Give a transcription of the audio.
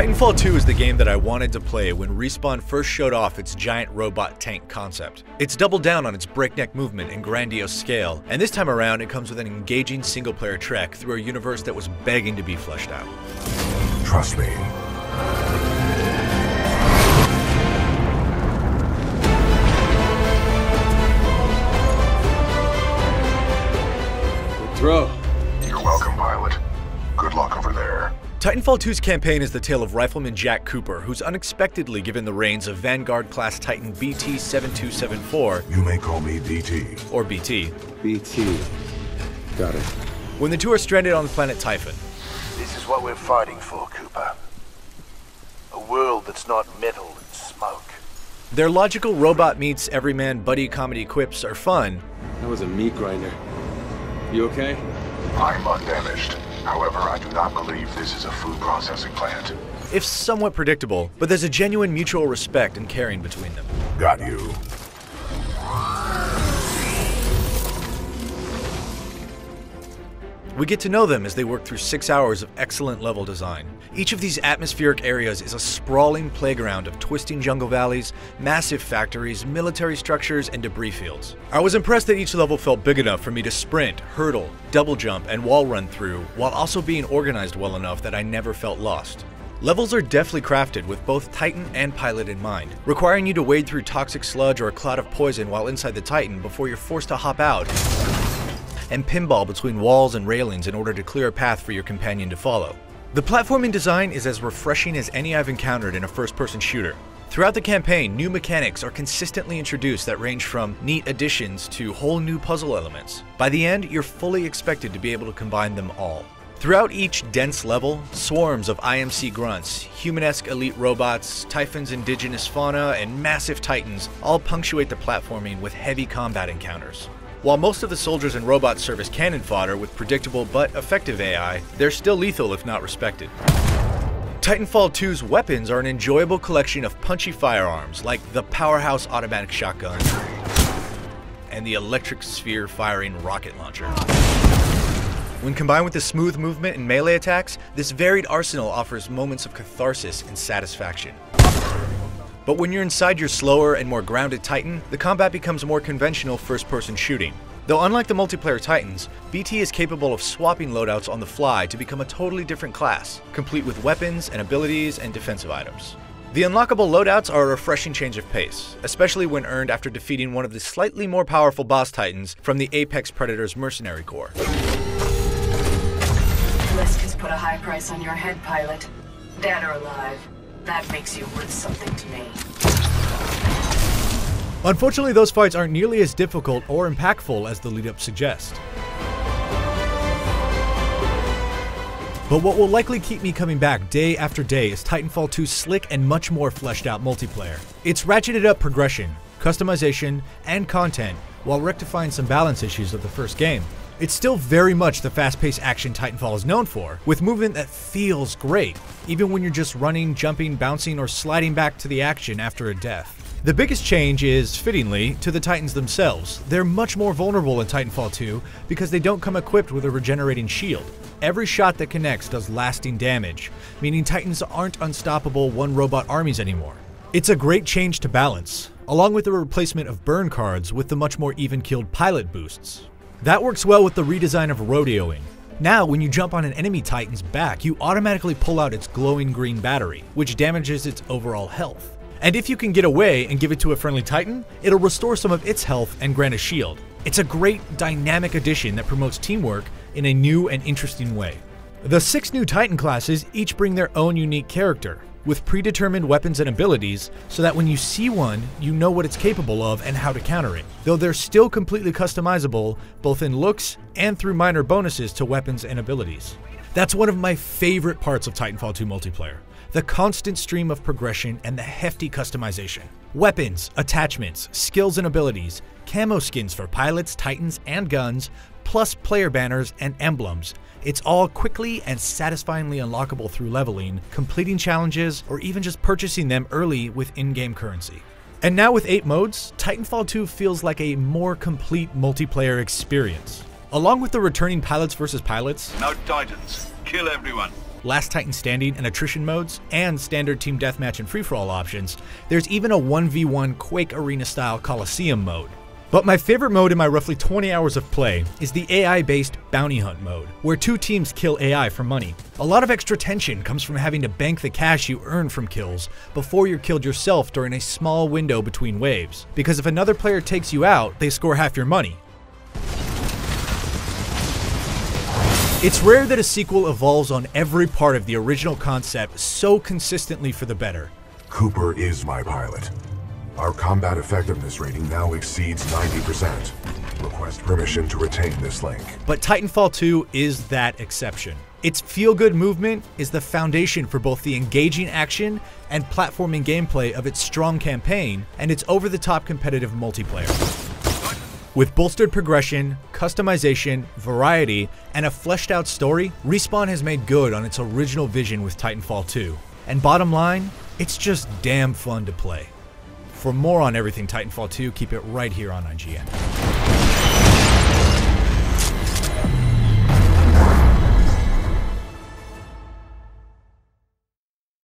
Titanfall 2 is the game that I wanted to play when Respawn first showed off its giant robot tank concept. It's doubled down on its breakneck movement and grandiose scale, and this time around it comes with an engaging single-player trek through a universe that was begging to be fleshed out. Trust me. Good throw. You're welcome, pilot. Good luck over there. Titanfall 2's campaign is the tale of Rifleman Jack Cooper, who's unexpectedly given the reins of Vanguard-class Titan BT-7274, You may call me BT. or BT, BT. Got it. when the two are stranded on the planet Typhon. This is what we're fighting for, Cooper. A world that's not metal and smoke. Their logical robot meets everyman buddy comedy quips are fun, That was a meat grinder. You okay? I'm undamaged. However, I do not believe this is a food processing plant. if somewhat predictable, but there's a genuine mutual respect and caring between them. Got you. We get to know them as they work through 6 hours of excellent level design. Each of these atmospheric areas is a sprawling playground of twisting jungle valleys, massive factories, military structures, and debris fields. I was impressed that each level felt big enough for me to sprint, hurdle, double jump, and wall run through, while also being organized well enough that I never felt lost. Levels are deftly crafted with both Titan and pilot in mind, requiring you to wade through toxic sludge or a cloud of poison while inside the Titan before you're forced to hop out and pinball between walls and railings in order to clear a path for your companion to follow. The platforming design is as refreshing as any I've encountered in a first-person shooter. Throughout the campaign, new mechanics are consistently introduced that range from neat additions to whole new puzzle elements. By the end, you're fully expected to be able to combine them all. Throughout each dense level, swarms of IMC grunts, human-esque elite robots, Typhon's indigenous fauna, and massive titans all punctuate the platforming with heavy combat encounters. While most of the soldiers and robots serve as cannon fodder with predictable but effective AI, they're still lethal if not respected. Titanfall 2's weapons are an enjoyable collection of punchy firearms like the powerhouse automatic shotgun and the electric sphere firing rocket launcher. When combined with the smooth movement and melee attacks, this varied arsenal offers moments of catharsis and satisfaction. But when you're inside your slower and more grounded Titan, the combat becomes more conventional first-person shooting. Though unlike the multiplayer Titans, BT is capable of swapping loadouts on the fly to become a totally different class, complete with weapons and abilities and defensive items. The unlockable loadouts are a refreshing change of pace, especially when earned after defeating one of the slightly more powerful boss Titans from the Apex Predator's Mercenary Corps. Lisk has put a high price on your head, pilot. Dead or alive. That makes you worth something to me. Unfortunately, those fights aren't nearly as difficult or impactful as the lead-up suggests. But what will likely keep me coming back day after day is Titanfall 2's slick and much more fleshed out multiplayer. It's ratcheted up progression, customization, and content while rectifying some balance issues of the first game. It's still very much the fast-paced action Titanfall is known for, with movement that feels great, even when you're just running, jumping, bouncing, or sliding back to the action after a death. The biggest change is, fittingly, to the Titans themselves. They're much more vulnerable in Titanfall 2 because they don't come equipped with a regenerating shield. Every shot that connects does lasting damage, meaning Titans aren't unstoppable one-robot armies anymore. It's a great change to balance, along with the replacement of burn cards with the much more even-keeled pilot boosts. That works well with the redesign of rodeoing. Now, when you jump on an enemy Titan's back, you automatically pull out its glowing green battery, which damages its overall health. And if you can get away and give it to a friendly Titan, it'll restore some of its health and grant a shield. It's a great, dynamic addition that promotes teamwork in a new and interesting way. The 6 new Titan classes each bring their own unique character, with predetermined weapons and abilities, so that when you see one, you know what it's capable of and how to counter it, though they're still completely customizable, both in looks and through minor bonuses to weapons and abilities. That's one of my favorite parts of Titanfall 2 multiplayer, the constant stream of progression and the hefty customization. Weapons, attachments, skills and abilities, camo skins for pilots, Titans, and guns, plus player banners and emblems. It's all quickly and satisfyingly unlockable through leveling, completing challenges, or even just purchasing them early with in-game currency. And now with 8 modes, Titanfall 2 feels like a more complete multiplayer experience. Along with the returning pilots versus pilots, No Titans. Kill everyone. Last Titan Standing and attrition modes, and standard team deathmatch and free-for-all options, there's even a 1v1 Quake Arena-style Coliseum mode. But my favorite mode in my roughly 20 hours of play is the AI-based Bounty Hunt mode, where 2 teams kill AI for money. A lot of extra tension comes from having to bank the cash you earn from kills before you're killed yourself during a small window between waves, because if another player takes you out, they score half your money. It's rare that a sequel evolves on every part of the original concept so consistently for the better. Cooper is my pilot. Our combat effectiveness rating now exceeds 90%. Request permission to retain this link. But Titanfall 2 is that exception. Its feel-good movement is the foundation for both the engaging action and platforming gameplay of its strong campaign and its over-the-top competitive multiplayer. With bolstered progression, customization, variety, and a fleshed-out story, Respawn has made good on its original vision with Titanfall 2. And bottom line, it's just damn fun to play. For more on everything Titanfall 2, keep it right here on IGN.